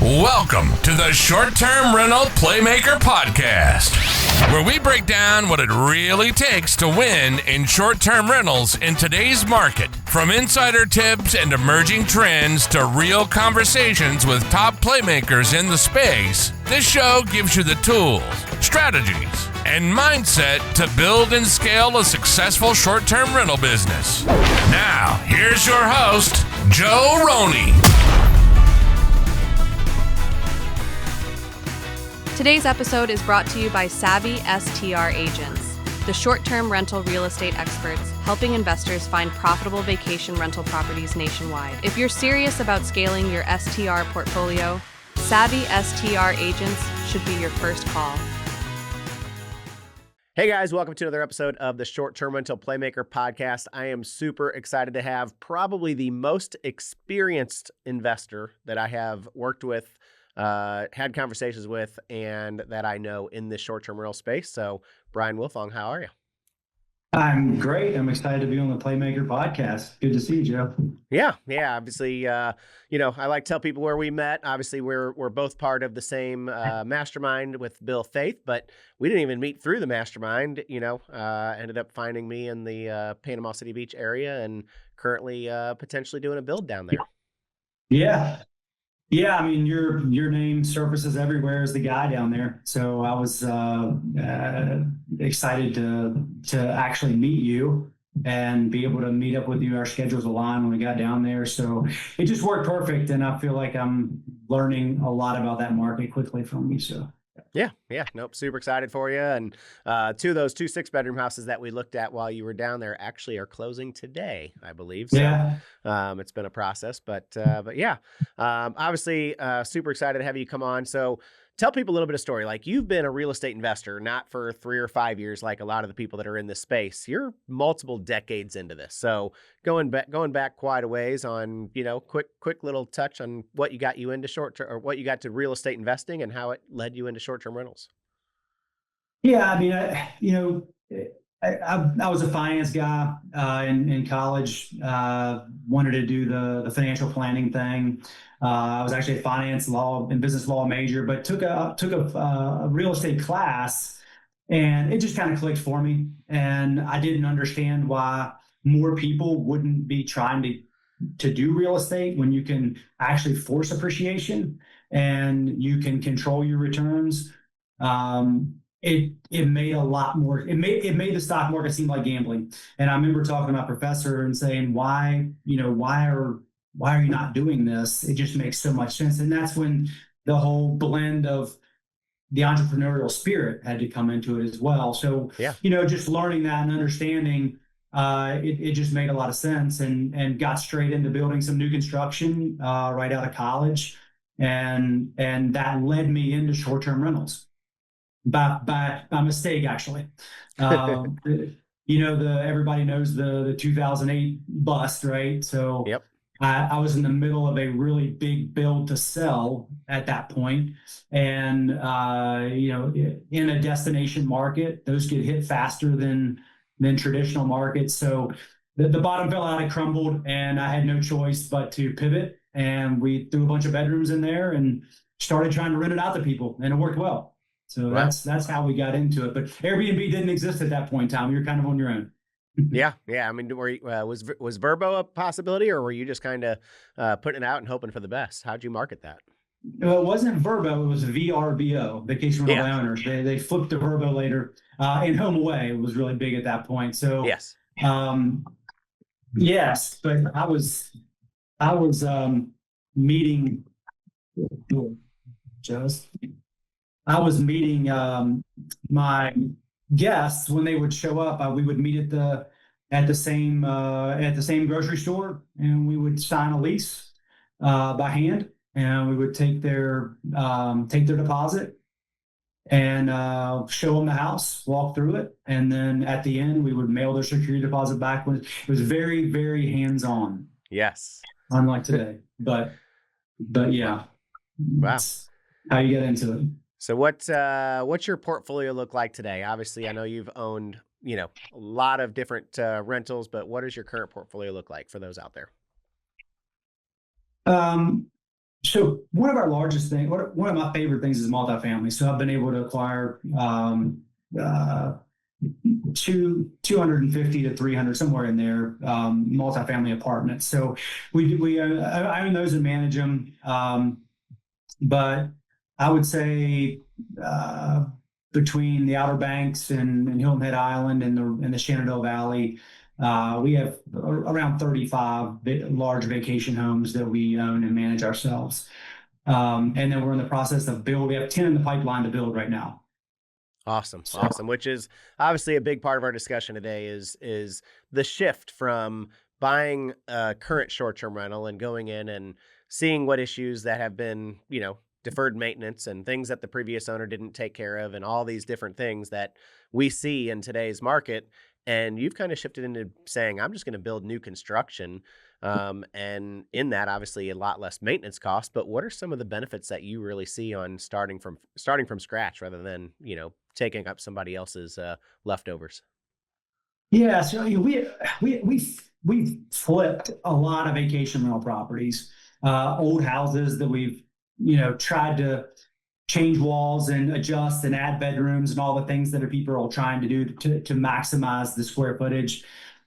Welcome to the Short-Term Rental Playmaker Podcast, where we break down what it really takes to win in short-term rentals in today's market. From insider tips and emerging trends to real conversations with top playmakers in the space, this show gives you the tools, strategies, and mindset to build and scale a successful short-term rental business. Now, here's your host, Joe Roney. Today's episode is brought to you by Savvy STR Agents, the short-term rental real estate experts helping investors find profitable vacation rental properties nationwide. If you're serious about scaling your STR portfolio, Savvy STR Agents should be your first call. Hey guys, welcome to another episode of the Short-Term Rental Playmaker Podcast. I am super excited to have probably the most experienced investor that I have worked with, had conversations with, and that I know in the short-term rental space. So, Brian Wilfong, how are you? I'm great. I'm excited to be on the Playmaker podcast. Good to see you, Joe. Yeah. Obviously, I like to tell people where we met. Obviously, we're both part of the same mastermind with Bill Faith, but we didn't even meet through the mastermind. Ended up finding me in the Panama City Beach area, and currently potentially doing a build down there. Yeah, I mean, your name surfaces everywhere as the guy down there. So I was excited to actually meet you and be able to meet up with you. Our schedules aligned when we got down there. So it just worked perfect. And I feel like I'm learning a lot about that market quickly from you. So Yeah. Nope. Super excited for you. And two of those 2 6-bedroom houses that we looked at while you were down there actually are closing today, I believe. So, yeah. It's been a process, but yeah, obviously super excited to have you come on. So tell people a little bit of story. Like, you've been a real estate investor, not for 3 or 5 years, like a lot of the people that are in this space. You're multiple decades into this. So going back quite a ways on, quick little touch on what you got you into what you got to real estate investing and how it led you into short-term rentals. Yeah, I mean, I was a finance guy in college. Wanted to do the financial planning thing. I was actually a finance law and business law major, but took a real estate class, and it just kind of clicked for me. And I didn't understand why more people wouldn't be trying to do real estate when you can actually force appreciation and you can control your returns. It made a lot more. It made the stock market seem like gambling. And I remember talking to my professor and saying, why are you not doing this? It just makes so much sense. And that's when the whole blend of the entrepreneurial spirit had to come into it as well. So, yeah. Just learning that and understanding, it just made a lot of sense, and got straight into building some new construction right out of college. And that led me into short-term rentals. By mistake, actually. Everybody knows the 2008 bust, right? So yep. I was in the middle of a really big build to sell at that point, and in a destination market, those get hit faster than traditional markets. So the bottom fell out, it crumbled, and I had no choice but to pivot. And we threw a bunch of bedrooms in there and started trying to rent it out to people, and it worked well. So wow. That's how we got into it. But Airbnb didn't exist at that point in time. You're kind of on your own. Yeah. I mean, was Verbo a possibility, or were you just kind of putting it out and hoping for the best? How'd you market that? It wasn't Verbo. It was VRBO, Vacation Rental by Owners. They flipped to Verbo later. And Home Away was really big at that point. So yes. Yes, but I was meeting just. I was meeting my guests when they would show up. We would meet at the same grocery store, and we would sign a lease by hand, and we would take their deposit and show them the house, walk through it, and then at the end we would mail their security deposit back. It was very, very hands-on. Yes. Unlike today, but yeah. Wow. That's how you get into it. So what's your portfolio look like today? Obviously, I know you've owned, a lot of different rentals, but what does your current portfolio look like for those out there? So one of our largest things, one of my favorite things is multifamily. So I've been able to acquire uh, 250 to 300, somewhere in there, multifamily apartments. So I own those and manage them. But I would say between the Outer Banks and Hilton Head Island and the Shenandoah Valley, we have around 35 large vacation homes that we own and manage ourselves. And then we're in the process of build. We have 10 in the pipeline to build right now. Awesome. Awesome. Which is obviously a big part of our discussion today is the shift from buying a current short-term rental and going in and seeing what issues that have been, deferred maintenance and things that the previous owner didn't take care of and all these different things that we see in today's market. And you've kind of shifted into saying, I'm just going to build new construction. And in that, obviously, a lot less maintenance costs. But what are some of the benefits that you really see on starting from scratch rather than, taking up somebody else's leftovers? Yeah, so we've flipped a lot of vacation rental properties, old houses that we've tried to change walls and adjust and add bedrooms and all the things that people are all trying to do to maximize the square footage.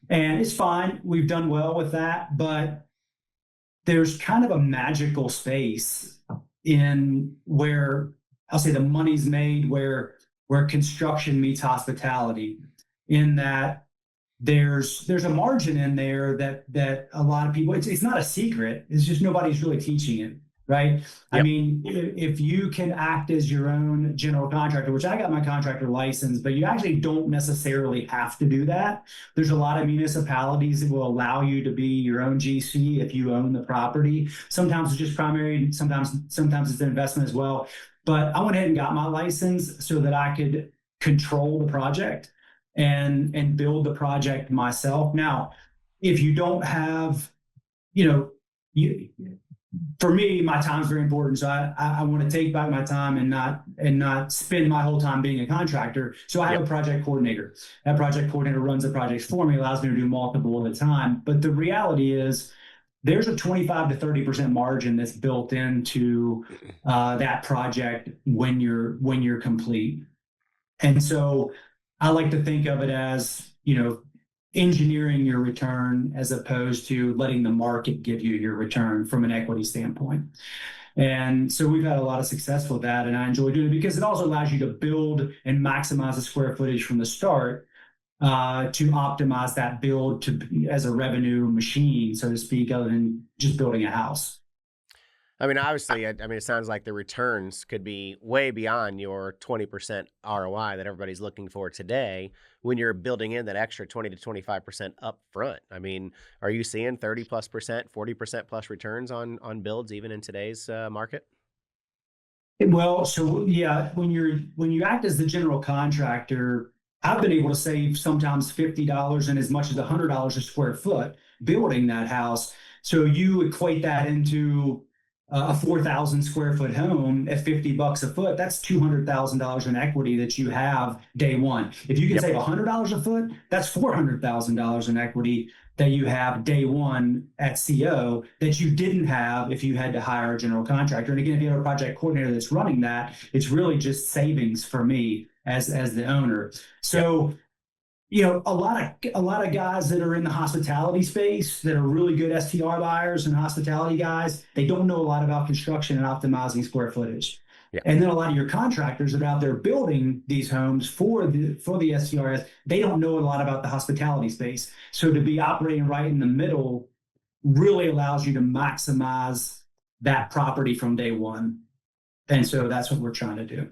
And it's fine. We've done well with that, but there's kind of a magical space in where I'll say the money's made, where construction meets hospitality, in that there's a margin in there that a lot of people, it's not a secret. It's just nobody's really teaching it. Right. Yep. I mean, if you can act as your own general contractor, which I got my contractor license, but you actually don't necessarily have to do that. There's a lot of municipalities that will allow you to be your own GC if you own the property. Sometimes it's just primary, sometimes it's an investment as well. But I went ahead and got my license so that I could control the project and build the project myself. Now, if you don't have, for me, my time is very important. So I want to take back my time and not spend my whole time being a contractor. So I have a project coordinator. That project coordinator runs the projects for me, allows me to do multiple at a time. But the reality is there's a 25 to 30% margin that's built into that project when you're complete. And so I like to think of it as, engineering your return as opposed to letting the market give you your return from an equity standpoint. And so we've had a lot of success with that, and I enjoy doing it because it also allows you to build and maximize the square footage from the start to optimize that build as a revenue machine, so to speak, other than just building a house. I mean, obviously, it sounds like the returns could be way beyond your 20% ROI that everybody's looking for today when you're building in that extra 20 to 25% up front. I mean, are you seeing 30+%, 40% plus returns on builds even in today's market? Well, so yeah, when you act as the general contractor, I've been able to save sometimes $50 and as much as $100 a square foot building that house. So you equate that into a 4,000 square foot home at $50 a foot, that's $200,000 in equity that you have day one. If you can save $100 a foot, that's $400,000 in equity that you have day one at CO that you didn't have if you had to hire a general contractor. And again, if you have a project coordinator that's running that, it's really just savings for me as the owner. So a lot of guys that are in the hospitality space that are really good STR buyers and hospitality guys, they don't know a lot about construction and optimizing square footage. Yeah. And then a lot of your contractors that are out there building these homes for the STRs, they don't know a lot about the hospitality space. So to be operating right in the middle really allows you to maximize that property from day one. And so that's what we're trying to do.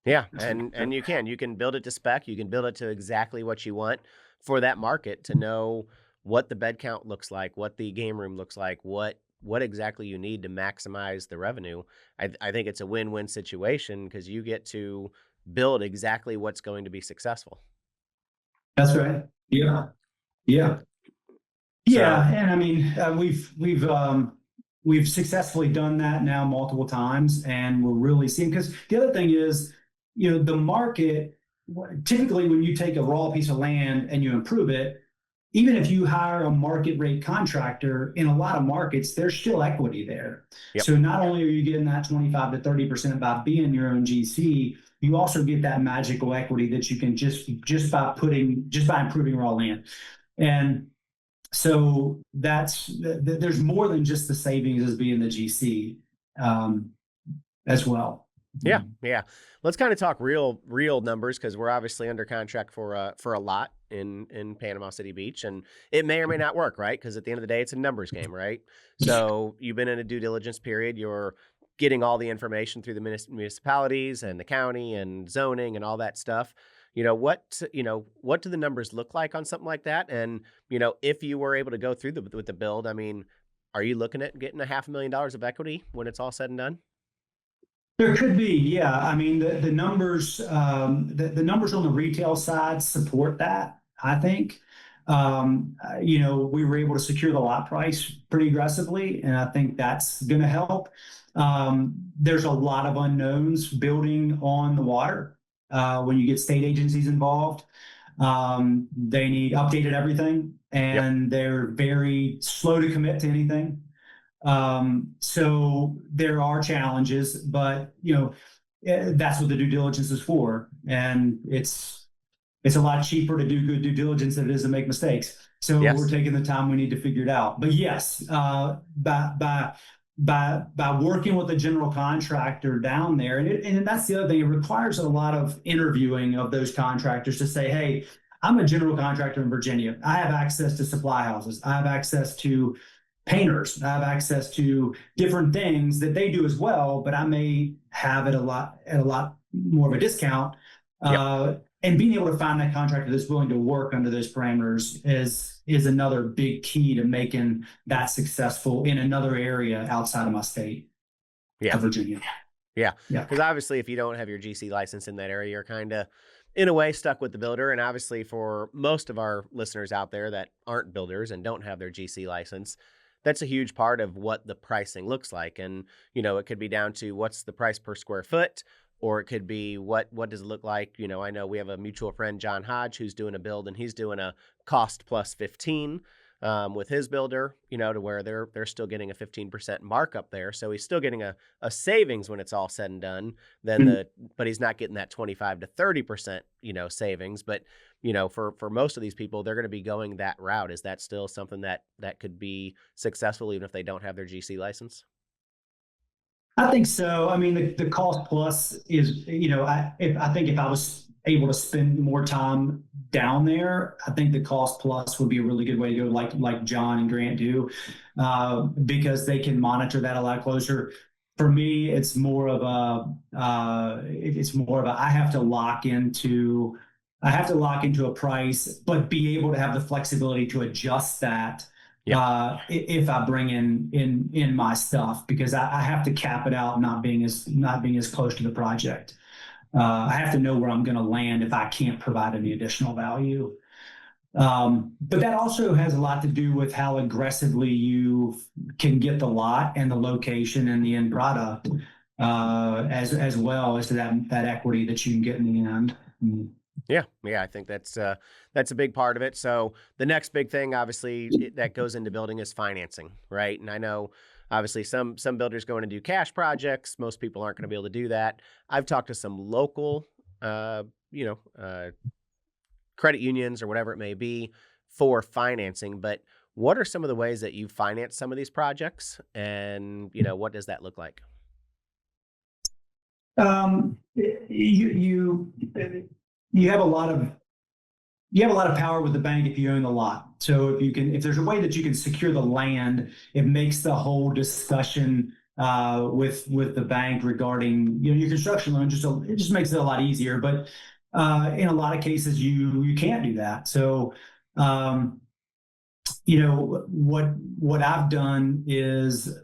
Yeah, and you can build it to spec. You can build it to exactly what you want for that market to know what the bed count looks like, what the game room looks like, what exactly you need to maximize the revenue. I think it's a win-win situation because you get to build exactly what's going to be successful. That's right. Yeah. And I mean, we've successfully done that now multiple times, and we're really seeing, because the other thing is, the market, typically when you take a raw piece of land and you improve it, even if you hire a market rate contractor, in a lot of markets, there's still equity there. Yep. So not only are you getting that 25 to 30% by being your own GC, you also get that magical equity that you can just by improving raw land. And so there's more than just the savings as being the GC as well. Yeah. Let's kind of talk real numbers, because we're obviously under contract for a lot in Panama City Beach, and it may or may not work, right? Because at the end of the day, it's a numbers game, right? So you've been in a due diligence period. You're getting all the information through the municipalities and the county and zoning and all that stuff. What do the numbers look like on something like that? And if you were able to go through with the build, I mean, are you looking at getting $500,000 of equity when it's all said and done? There could be, yeah. I mean, the numbers, the numbers on the retail side support that, I think. We were able to secure the lot price pretty aggressively, and I think that's going to help. There's a lot of unknowns building on the water when you get state agencies involved. They need updated everything, and they're very slow to commit to anything. So there are challenges, but that's what the due diligence is for. And it's a lot cheaper to do good due diligence than it is to make mistakes. So we're taking the time we need to figure it out. But yes, by working with a general contractor down there, and that's the other thing, it requires a lot of interviewing of those contractors to say, hey, I'm a general contractor in Virginia. I have access to supply houses. I have access to painters. I have access to different things that they do as well, but I may have it at a lot more of a discount. And being able to find that contractor that's willing to work under those parameters is another big key to making that successful in another area outside of my state, of Virginia. Yeah. Because obviously, if you don't have your GC license in that area, you're kind of, in a way, stuck with the builder. And obviously, for most of our listeners out there that aren't builders and don't have their GC license, that's a huge part of what the pricing looks like. And, it could be down to what's the price per square foot, or it could be what does it look like? I know we have a mutual friend, John Hodge, who's doing a build, and he's doing a cost plus 15 with his builder, to where they're still getting a 15% markup there. So he's still getting a savings when it's all said and done. But he's not getting that 25 to 30%, savings. But, for most of these people, they're going to be going that route. Is that still something that could be successful even if they don't have their GC license? I think so. I mean, the cost plus is, I think if I was able to spend more time down there, I think the cost plus would be a really good way to go, like John and Grant do, because they can monitor that a lot closer. For me, it's more of a I have to lock into a price, but be able to have the flexibility to adjust that. If I bring in my stuff, because I have to cap it out, not being as close to the project. I have to know where I'm going to land if I can't provide any additional value. But that also has a lot to do with how aggressively you can get the lot and the location and the end product, as well as to that equity that you can get in the end. Yeah, I think that's a big part of it. So the next big thing, obviously, that goes into building is financing, right? And I know, obviously, some builders go in and do cash projects. Most people aren't going to be able to do that. I've talked to some local, credit unions or whatever it may be for financing. But what are some of the ways that you finance some of these projects, and what does that look like? You have a lot of power with the bank if you own the lot. So if there's a way that you can secure the land, it makes the whole discussion with the bank regarding your construction loan it just makes it a lot easier. But in a lot of cases, you can't do that. So what I've done is,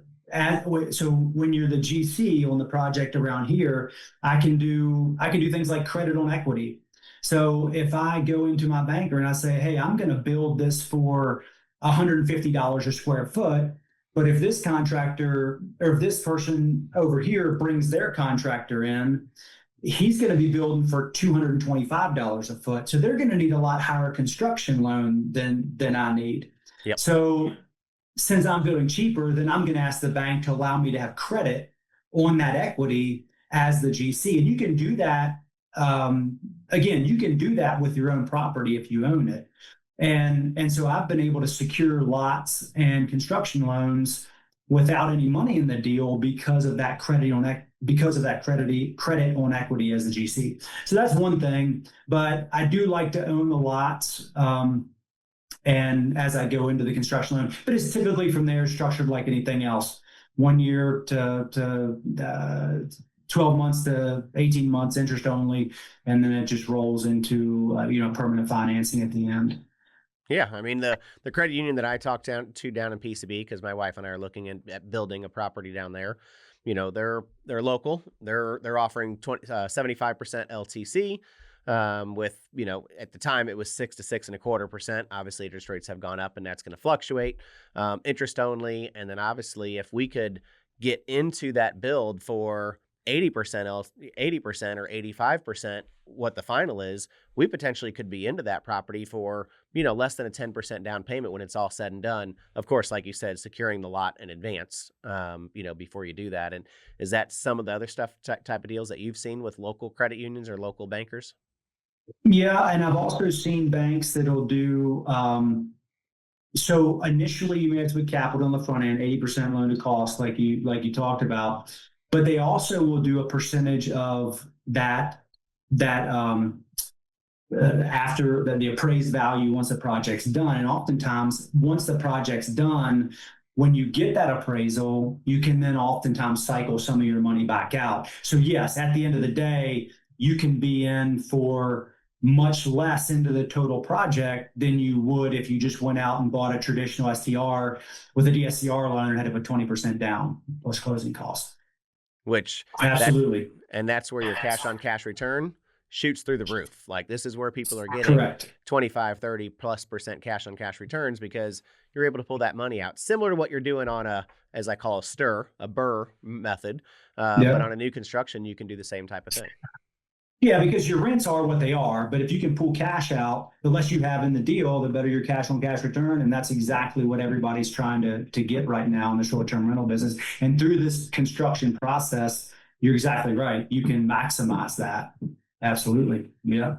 so when you're the GC on the project around here, I can do things like credit on equity. So if I go into my banker and I say, hey, I'm going to build this for $150 a square foot, but if this contractor or if this person over here brings their contractor in, he's going to be building for $225 a foot. So they're going to need a lot higher construction loan than I need. Yep. So since I'm building cheaper, then I'm going to ask the bank to allow me to have credit on that equity as the GC. And you can do that. Again, you can do that with your own property if you own it. And so I've been able to secure lots and construction loans without any money in the deal because of that credit on equity as the GC. So that's one thing. But I do like to own the lots. And as I go into the construction loan, but it's typically from there structured like anything else, 1 year to 12 months to 18 months interest only, and then it just rolls into permanent financing at the end. Yeah, I mean the credit union that I talked down in PCB, because my wife and I are looking at building a property down there. They're local. They're offering 75% LTC. With, at the time it was 6 to 6.25%. Obviously interest rates have gone up and that's going to fluctuate, interest only. And then obviously if we could get into that build for 80% or 85%, what the final is, we potentially could be into that property for, less than a 10% down payment when it's all said and done. Of course, like you said, securing the lot in advance, before you do that. And is that some of the other type of deals that you've seen with local credit unions or local bankers? Yeah, and I've also seen banks that'll do, so initially you may have to put capital on the front end, 80% loan to cost, like you talked about, but they also will do a percentage of that after the appraised value once the project's done. And oftentimes, once the project's done, when you get that appraisal, you can then oftentimes cycle some of your money back out. So yes, at the end of the day, you can be in for much less into the total project than you would if you just went out and bought a traditional STR with a DSCR loan and had to put 20% down plus closing costs. Which absolutely, that's where your cash on cash return shoots through the roof. Like this is where people are getting correct 25, 30+% cash on cash returns because you're able to pull that money out. Similar to what you're doing on as I call a BRRRR method. But on a new construction, you can do the same type of thing. Yeah, because your rents are what they are, but if you can pull cash out, the less you have in the deal, the better your cash on cash return. And that's exactly what everybody's trying to get right now in the short-term rental business. And through this construction process, you're exactly right. You can maximize that. Absolutely. Yeah.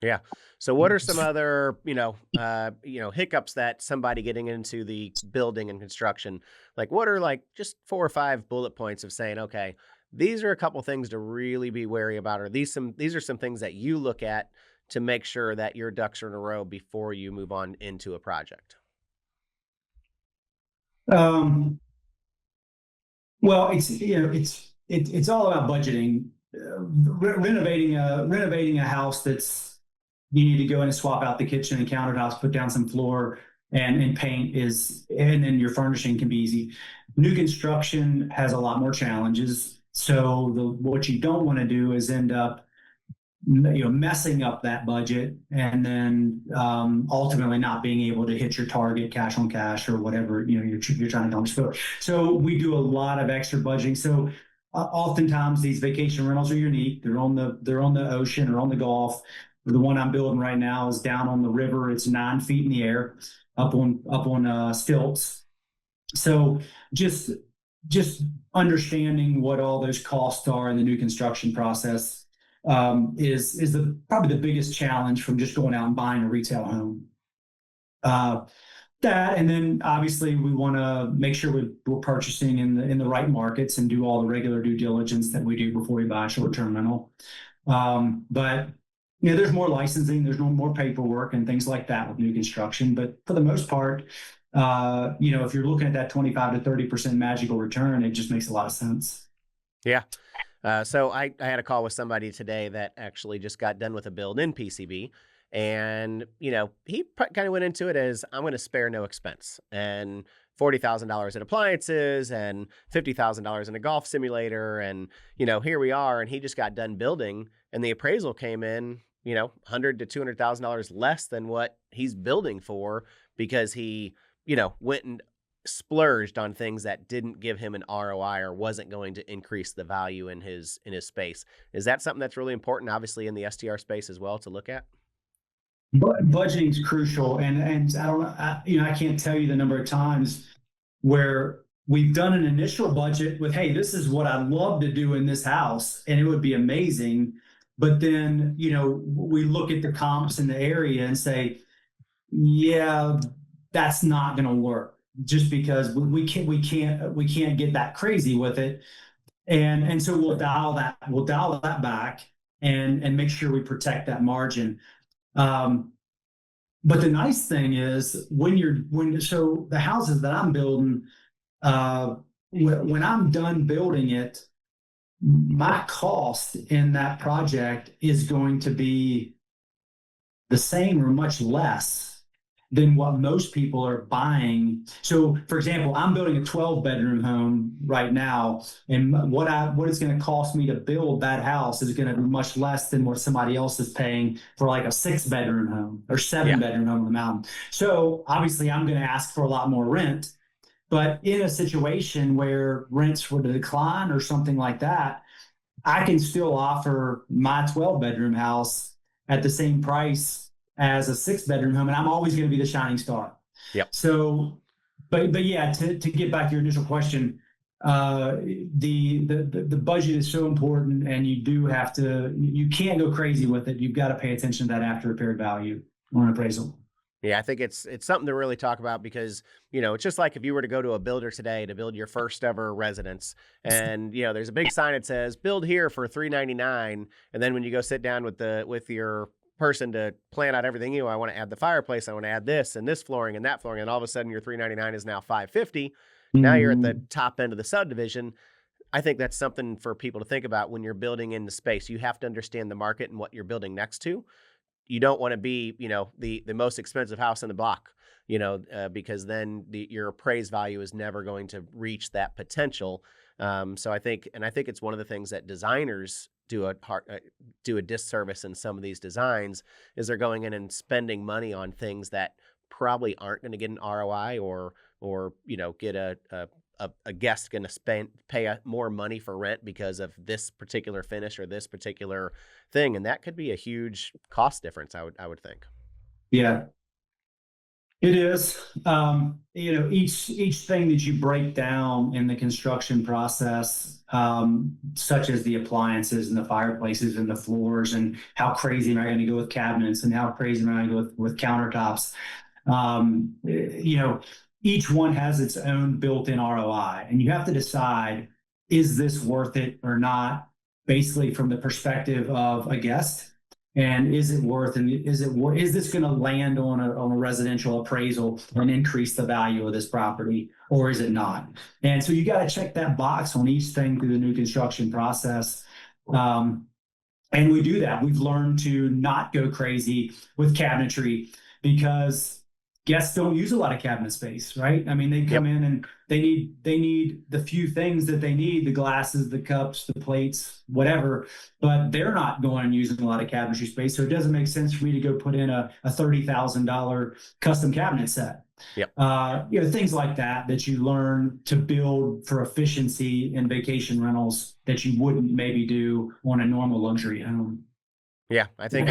Yeah. So what are some other, hiccups that somebody getting into the building and construction, like what are like just 4 or 5 bullet points of saying, okay, these are a couple things to really be wary about, or these are some things that you look at to make sure that your ducks are in a row before you move on into a project? Well, it's all about budgeting. Renovating a house that's you need to go in and swap out the kitchen and countertops, put down some floor and paint and then your furnishing can be easy. New construction has a lot more challenges. So what you don't want to do is end up, messing up that budget and then ultimately not being able to hit your target cash on cash or whatever you're trying to accomplish. So we do a lot of extra budgeting. So oftentimes these vacation rentals are unique. They're on the ocean or on the Gulf. The one I'm building right now is down on the river. It's 9 feet in the air, up on stilts. So just understanding what all those costs are in the new construction process is probably the biggest challenge from just going out and buying a retail home. That, and then obviously we want to make sure we're purchasing in the right markets and do all the regular due diligence that we do before we buy a short-term rental. But there's more licensing, there's more paperwork and things like that with new construction. But for the most part, if you're looking at that 25 to 30% magical return, it just makes a lot of sense. Yeah. So I had a call with somebody today that actually just got done with a build in PCB. And, he kind of went into it as I'm going to spare no expense and $40,000 in appliances and $50,000 in a golf simulator. And, here we are. And he just got done building and the appraisal came in, $100,000 to $200,000 less than what he's building for because he, went and splurged on things that didn't give him an ROI or wasn't going to increase the value in his space. Is that something that's really important, obviously, in the STR space as well to look at? Budgeting is crucial, and I don't know, I can't tell you the number of times where we've done an initial budget with, hey, this is what I'd love to do in this house, and it would be amazing. But then, we look at the comps in the area and say, yeah, that's not going to work, just because we can't get that crazy with it, and so we'll dial that back and make sure we protect that margin. But the nice thing is so the houses that I'm building, when I'm done building it, my cost in that project is going to be the same or much less than what most people are buying. So, for example, I'm building a 12-bedroom home right now, and what it's going to cost me to build that house is going to be much less than what somebody else is paying for like a 6-bedroom home or 7-bedroom home on the mountain. So, obviously, I'm going to ask for a lot more rent. But in a situation where rents were to decline or something like that, I can still offer my 12-bedroom house at the same price as a 6-bedroom home, and I'm always going to be the shining star. Yep. So, but yeah, to get back to your initial question, the budget is so important, and you can't go crazy with it. You've got to pay attention to that after repaired value on appraisal. Yeah, I think it's something to really talk about, because, it's just like if you were to go to a builder today to build your first ever residence, and, there's a big sign that says build here for $399. And then when you go sit down with your person to plan out everything, I want to add the fireplace, I want to add this and this flooring and that flooring, and all of a sudden your $399 is now $550. Now you're at the top end of the subdivision. I think that's something for people to think about when you're building in the space. You have to understand the market and what you're building next to. You don't want to be, the most expensive house in the block, because then your appraised value is never going to reach that potential. So I think it's one of the things that designers do a disservice in some of these designs, is they're going in and spending money on things that probably aren't going to get an ROI, or get a guest going to pay more money for rent because of this particular finish or this particular thing, and that could be a huge cost difference. I would think. Yeah, it is. Each thing that you break down in the construction process, such as the appliances and the fireplaces and the floors, and how crazy am I going to go with cabinets, and how crazy am I going to go with countertops? Each one has its own built-in ROI, and you have to decide, is this worth it or not, basically from the perspective of a guest. And is it worth, and is this going to land on a residential appraisal and increase the value of this property, or is it not? And so you got to check that box on each thing through the new construction process. And we do that. We've learned to not go crazy with cabinetry, because guests don't use a lot of cabinet space, right? I mean, they come in and they need the few things that they need, the glasses, the cups, the plates, whatever, but they're not going and using a lot of cabinetry space. So it doesn't make sense for me to go put in a $30,000 custom cabinet set. Things like that you learn to build for efficiency in vacation rentals that you wouldn't maybe do on a normal luxury home. Yeah, I think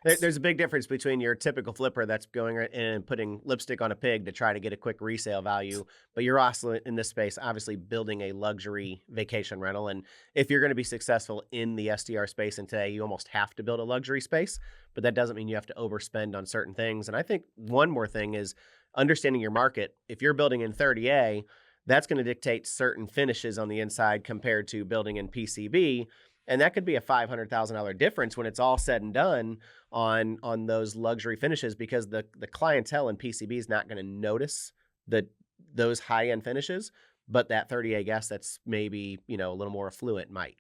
there's a big difference between your typical flipper that's going in and putting lipstick on a pig to try to get a quick resale value, but you're also in this space, obviously building a luxury vacation rental. And if you're going to be successful in the STR space, and today you almost have to build a luxury space, but that doesn't mean you have to overspend on certain things. And I think one more thing is understanding your market. If you're building in 30A, that's going to dictate certain finishes on the inside compared to building in PCB. And that could be a $500,000 difference when it's all said and done on those luxury finishes, because the clientele in PCB is not going to notice those high-end finishes, but that 30A guest that's maybe, a little more affluent might.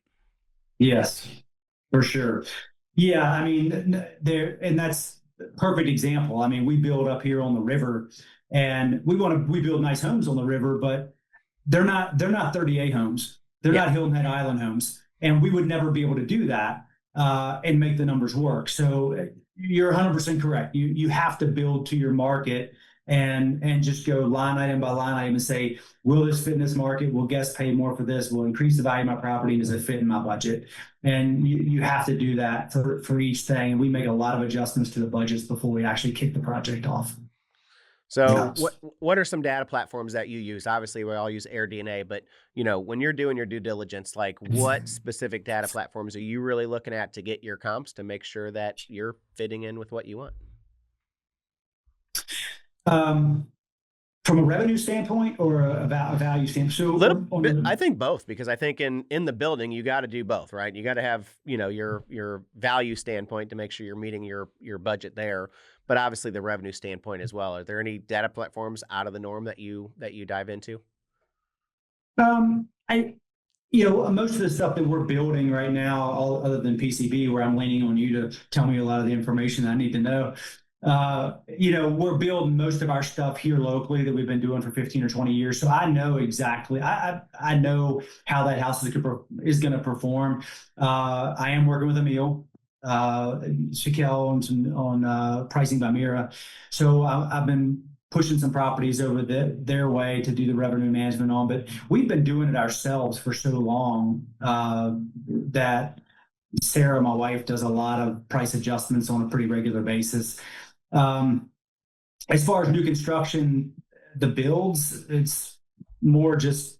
Yes, for sure. Yeah, I mean, and that's a perfect example. I mean, we build up here on the river, and we build nice homes on the river, but they're not 30A homes. They're not Hilton Head Island homes. And we would never be able to do that and make the numbers work. So you're 100% correct. You have to build to your market, and just go line item by line item and say, will this fit in this market? Will guests pay more for this? Will increase the value of my property? Does it fit in my budget? And you have to do that for each thing. And we make a lot of adjustments to the budgets before we actually kick the project off. So what are some data platforms that you use? Obviously, we all use AirDNA, but when you're doing your due diligence, like what specific data platforms are you really looking at to get your comps to make sure that you're fitting in with what you want? From a revenue standpoint or a value standpoint? So a little bit, I think both, because I think in the building, you got to do both, right? You got to have, your value standpoint to make sure you're meeting your budget there, but obviously the revenue standpoint as well. Are there any data platforms out of the norm that you dive into? Most of the stuff that we're building right now, all other than PCB, where I'm leaning on you to tell me a lot of the information I need to know. We're building most of our stuff here locally that we've been doing for 15 or 20 years. So I know exactly, I know how that house is going to perform. I am working with Emil, Shaquille on Pricing by Mira. So I've been pushing some properties over their way to do the revenue management on, but we've been doing it ourselves for so long that Sarah, my wife, does a lot of price adjustments on a pretty regular basis. As far as new construction, the builds, it's more just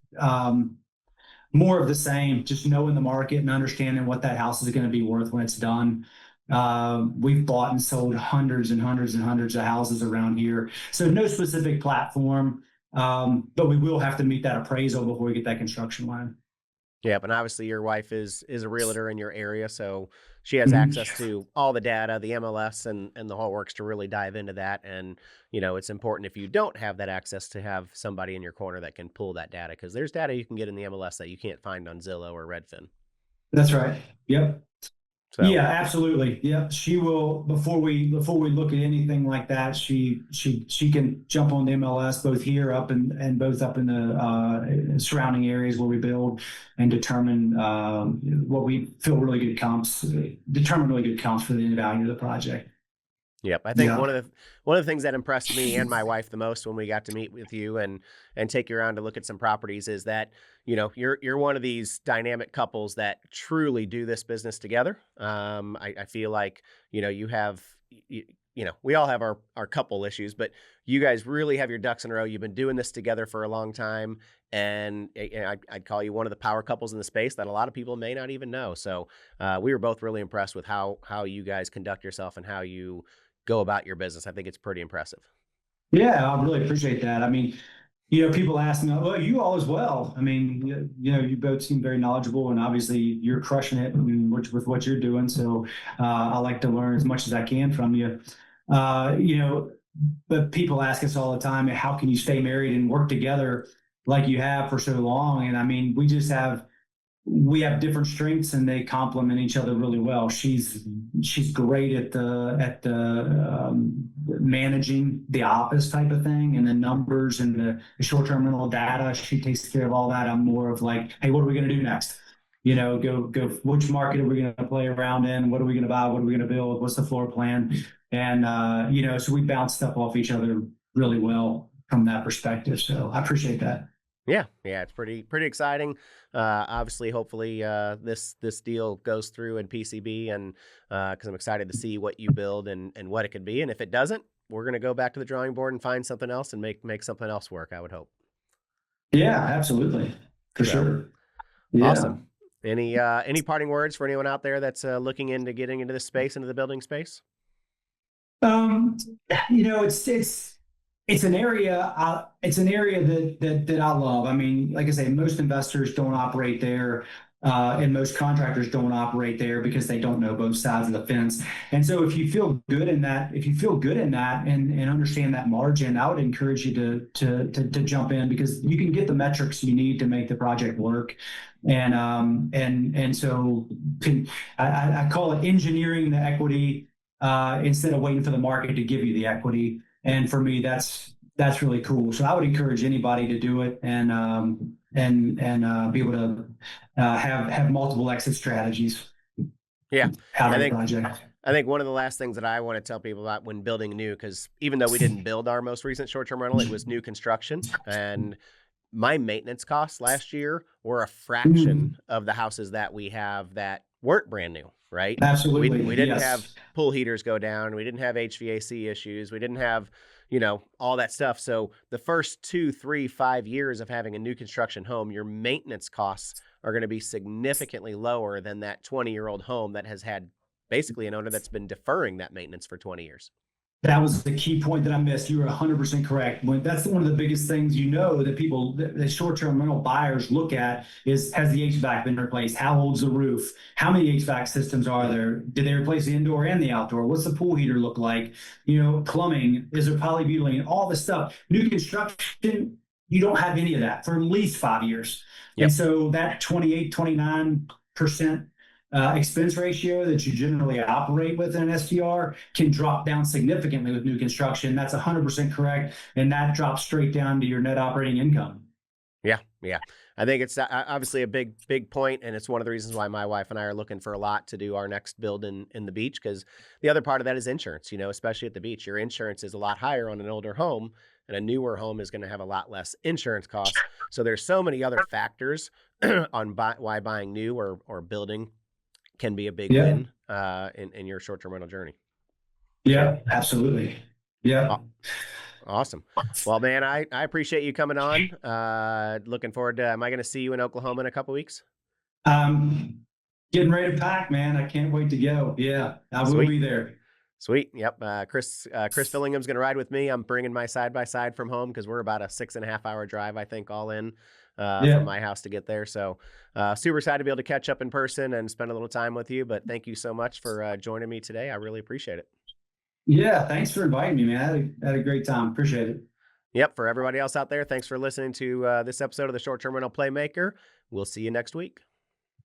more of the same, just knowing the market and understanding what that house is going to be worth when it's done. We've bought and sold hundreds and hundreds and hundreds of houses around here. So no specific platform, but we will have to meet that appraisal before we get that construction line. Yeah, but obviously your wife is a realtor in your area, so she has access to all the data, the MLS, and the whole works to really dive into that. And it's important, if you don't have that access, to have somebody in your corner that can pull that data, because there's data you can get in the MLS that you can't find on Zillow or Redfin. That's right. Yep. So. Yeah, absolutely. Yeah, she will. Before we look at anything like that, she can jump on the MLS, both here and both up in the surrounding areas where we build, and determine what we feel really good comps. Determine really good comps for the value of the project. Yep, I think one of the things that impressed me and my wife the most when we got to meet with you and take you around to look at some properties is that you're one of these dynamic couples that truly do this business together. I feel like you have we all have our couple issues, but you guys really have your ducks in a row. You've been doing this together for a long time, and I'd call you one of the power couples in the space that a lot of people may not even know. So we were both really impressed with how you guys conduct yourself and how you go about your business. I think it's pretty impressive. Yeah, I really appreciate that. I mean, people ask me, well, you all as well. I mean, you both seem very knowledgeable, and obviously you're crushing it with what you're doing. So I like to learn as much as I can from you. But people ask us all the time, how can you stay married and work together like you have for so long? And I mean, we have different strengths, and they complement each other really well. She's great at the managing the office type of thing, and the numbers and the short-term rental data. She takes care of all that. I'm more of like, hey, what are we going to do next? Go. Which market are we going to play around in? What are we going to buy? What are we going to build? What's the floor plan? And so we bounce stuff off each other really well from that perspective. So I appreciate that. Yeah, it's pretty exciting. Obviously, hopefully, this deal goes through in PCB, and because I'm excited to see what you build and what it could be. And if it doesn't, we're going to go back to the drawing board and find something else and make something else work, I would hope. Yeah, absolutely, for sure. Yeah. Awesome. Any parting words for anyone out there that's looking into getting into this space, into the building space? It's an area. It's an area that I love. I mean, like I say, most investors don't operate there, and most contractors don't operate there because they don't know both sides of the fence. And so, if you feel good in that, and understand that margin, I would encourage you to jump in, because you can get the metrics you need to make the project work. And so I call it engineering the equity instead of waiting for the market to give you the equity. And for me, that's really cool. So I would encourage anybody to do it and be able to have multiple exit strategies. Yeah, out of the project. I think one of the last things that I want to tell people about when building new, because even though we didn't build our most recent short-term rental, it was new construction. And my maintenance costs last year were a fraction of the houses that we have that weren't brand new, right? Absolutely. We didn't Yes. have pool heaters go down. We didn't have HVAC issues. We didn't have, all that stuff. So the first 2, 3, 5 years of having a new construction home, your maintenance costs are going to be significantly lower than that 20-year-old home that has had basically an owner that's been deferring that maintenance for 20 years. That was the key point that I missed. You were 100% correct. That's one of the biggest things that people, the short-term rental buyers look at is, has the HVAC been replaced? How old's the roof? How many HVAC systems are there? Did they replace the indoor and the outdoor? What's the pool heater look like? Plumbing, is there polybutylene? All the stuff. New construction, you don't have any of that for at least 5 years. Yep. And so that 28, 29% expense ratio that you generally operate with in an STR can drop down significantly with new construction. That's 100% correct. And that drops straight down to your net operating income. Yeah. I think it's obviously a big point, and it's one of the reasons why my wife and I are looking for a lot to do our next build in the beach, because the other part of that is insurance, especially at the beach. Your insurance is a lot higher on an older home, and a newer home is going to have a lot less insurance costs. So there's so many other factors on why buying new or building can be a big win in your short-term rental journey. Yeah, absolutely. Yeah. Awesome. Well, man, I appreciate you coming on. Looking forward to, am I going to see you in Oklahoma in a couple weeks? Getting ready to pack, man. I can't wait to go. Yeah, I will be there. Sweet. Yep. Chris Fillingham's going to ride with me. I'm bringing my side-by-side from home because we're about a 6.5-hour drive, I think, all in from my house to get there. So super excited to be able to catch up in person and spend a little time with you. But thank you so much for joining me today. I really appreciate it. Yeah, thanks for inviting me, man. I had a great time. Appreciate it. Yep. For everybody else out there, thanks for listening to this episode of the Short Term Rental Playmaker. We'll see you next week.